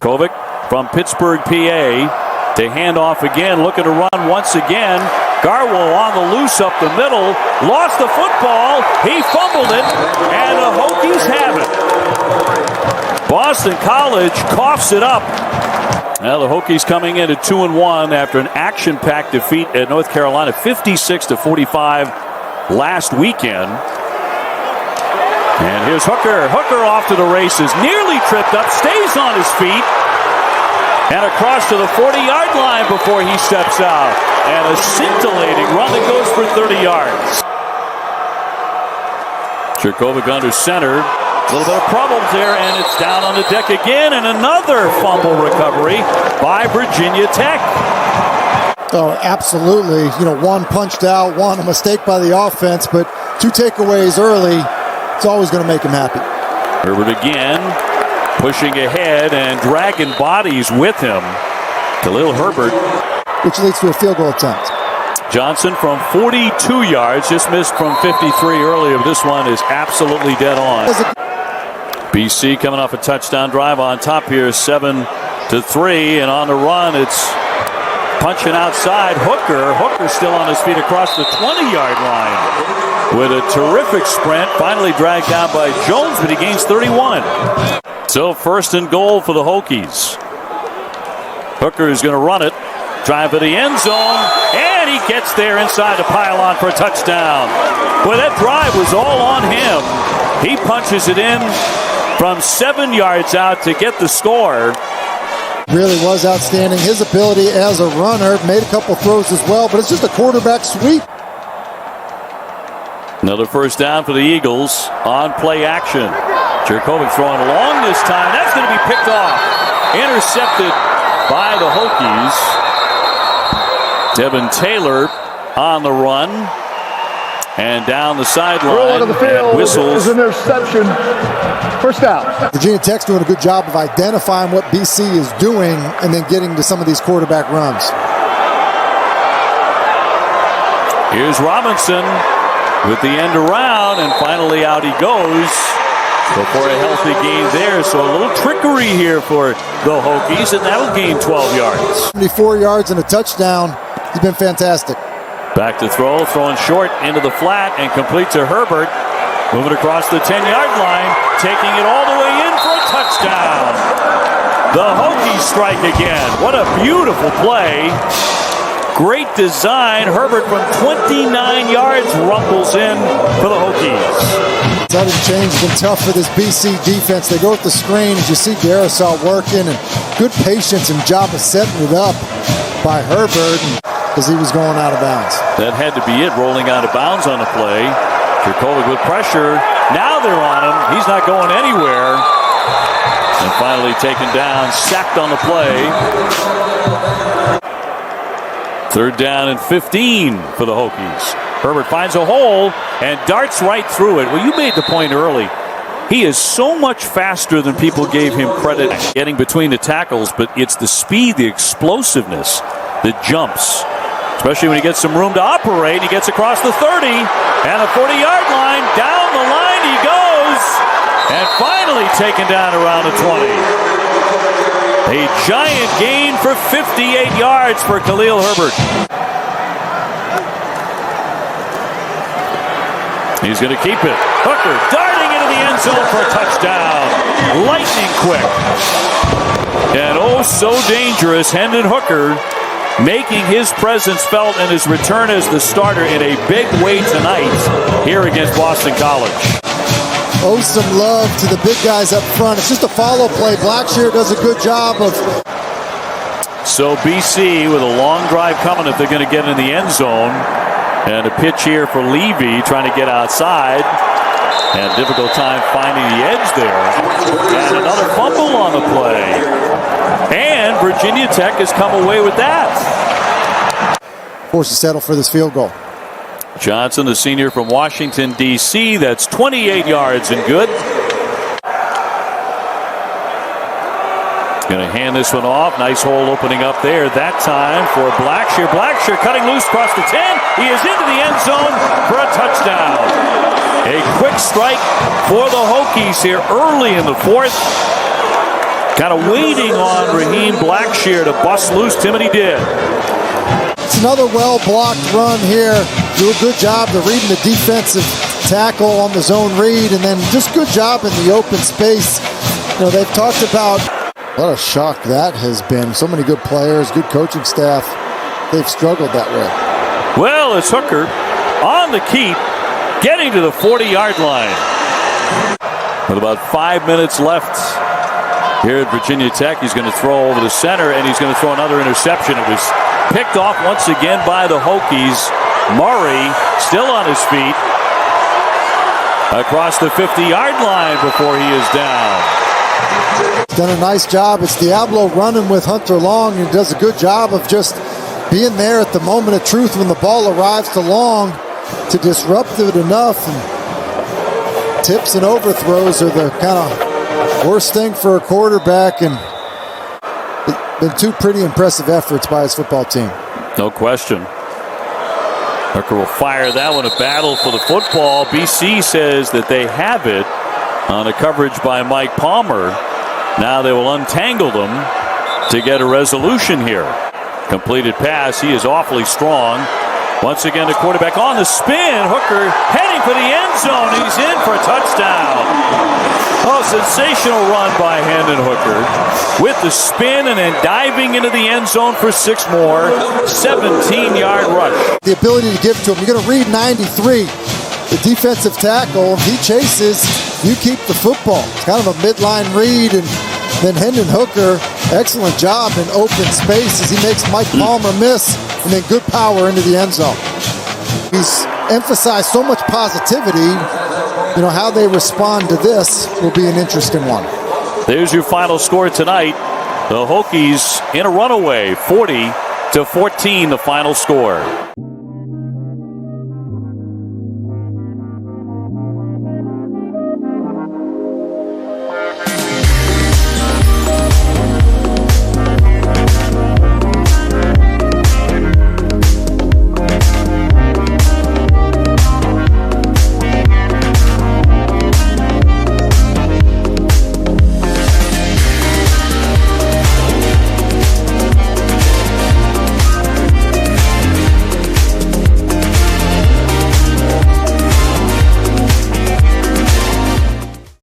Kovic from Pittsburgh, PA, to hand off again, looking to run once again. Garwell on the loose up the middle, lost the football, he fumbled it, and the Hokies have it. Boston College coughs it up. Now the Hokies coming in at 2-1 after an action-packed defeat at North Carolina, 56-45 last weekend. And here's Hooker. Hooker off to the races, nearly tripped up, stays on his feet, and across to the 40-yard line before he steps out. And a scintillating run that goes for 30 yards. Jurkovic under center. A little bit of problems there, and it's down on the deck again, and another fumble recovery by Virginia Tech. Oh, absolutely. You know, one punched out, one a mistake by the offense, but 2 takeaways early, it's always going to make him happy. Herbert again, pushing ahead and dragging bodies with him. Khalil Herbert. Which leads to a field goal attempt. Johnson from 42 yards, just missed from 53 earlier. This one is absolutely dead on. BC coming off a touchdown drive on top here, 7-3, and on the run, it's punching outside. Hooker still on his feet across the 20-yard line with a terrific sprint, finally dragged down by Jones, but he gains 31. So 1st and goal for the Hokies. Hooker is going to run it, drive to the end zone, and he gets there inside the pylon for a touchdown. Boy, that drive was all on him. He punches it in from 7 yards out to get the score. Really was outstanding. His ability as a runner, made a couple throws as well, but it's just a quarterback sweep. Another first down for the Eagles on play action. Jurkovic throwing long this time. That's going to be picked off. Intercepted by the Hokies. Devin Taylor on the run. And down the sideline, and whistles. Is an interception. First down. Virginia Tech's doing a good job of identifying what BC is doing and then getting to some of these quarterback runs. Here's Robinson with the end around, and finally out he goes before a healthy gain there. So a little trickery here for the Hokies, and that'll gain 12 yards. 74 yards and a touchdown. He's been fantastic. Back to throw, throwing short into the flat and complete to Herbert. Moving across the 10-yard line, taking it all the way in for a touchdown. The Hokies strike again. What a beautiful play. Great design. Herbert from 29 yards rumbles in for the Hokies. Sudden change has been tough for this BC defense. They go with the screen, as you see Darisaw working, and good patience and job of setting it up by Herbert as he was going out of bounds. That had to be it, rolling out of bounds on the play. Jurkovic with pressure. Now they're on him. He's not going anywhere. And finally taken down, sacked on the play. 3rd down and 15 for the Hokies. Herbert finds a hole and darts right through it. Well, you made the point early. He is so much faster than people gave him credit getting between the tackles, but it's the speed, the explosiveness, the jumps. Especially when he gets some room to operate. He gets across the 30 and the 40-yard line. Down the line he goes. And finally taken down around the 20. A giant gain for 58 yards for Khalil Herbert. He's going to keep it. Hooker darting into the end zone for a touchdown. Lightning quick. And oh so dangerous, Hendon Hooker, making his presence felt in his return as the starter in a big way tonight here against Boston College. Oh, some love to the big guys up front. It's just a follow play. Blackshear does a good job of... So BC with a long drive coming if they're going to get in the end zone. And a pitch here for Levy trying to get outside. And difficult time finding the edge there. And another fumble on the play. And Virginia Tech has come away with that. Forced to settle for this field goal. Johnson, the senior from Washington, D.C. That's 28 yards and good. Going to hand this one off. Nice hole opening up there that time for Blackshear. Blackshear cutting loose across the 10. He is into the end zone for a touchdown. A quick strike for the Hokies here early in the 4th. Kind of waiting on Raheem Blackshear to bust loose. Timothy did. It's another well-blocked run here. Do a good job of reading the defensive tackle on the zone read, and then just good job in the open space. You know, they've talked about what a shock that has been. So many good players, good coaching staff. They've struggled that way. Well, it's Hooker on the keep, getting to the 40-yard line. With about 5 minutes left here at Virginia Tech, he's going to throw over the center, and he's going to throw another interception. It was picked off once again by the Hokies. Murray still on his feet across the 50-yard line before he is down. He's done a nice job. It's Diablo running with Hunter Long, and does a good job of just being there at the moment of truth when the ball arrives to Long to disrupt it enough. And tips and overthrows are the kind of worst thing for a quarterback, and it's been two pretty impressive efforts by his football team. No question. Hooker will fire that one. A battle for the football. BC says that they have it on a coverage by Mike Palmer. Now they will untangle them to get a resolution here. Completed pass. He is awfully strong. Once again, the quarterback on the spin. Hooker heading for the end zone. He's in for a touchdown. Oh, sensational run by Hendon Hooker with the spin and then diving into the end zone for 6 more. 17-yard rush. The ability to give to him. You're going to read 93. The defensive tackle, he chases, you keep the football. It's kind of a midline read, and then Hendon Hooker, excellent job in open space as he makes Mike Palmer miss, and then good power into the end zone. He's emphasized so much positivity. You know, how they respond to this will be an interesting one. There's your final score tonight. The Hokies in a runaway, 40-14, the final score.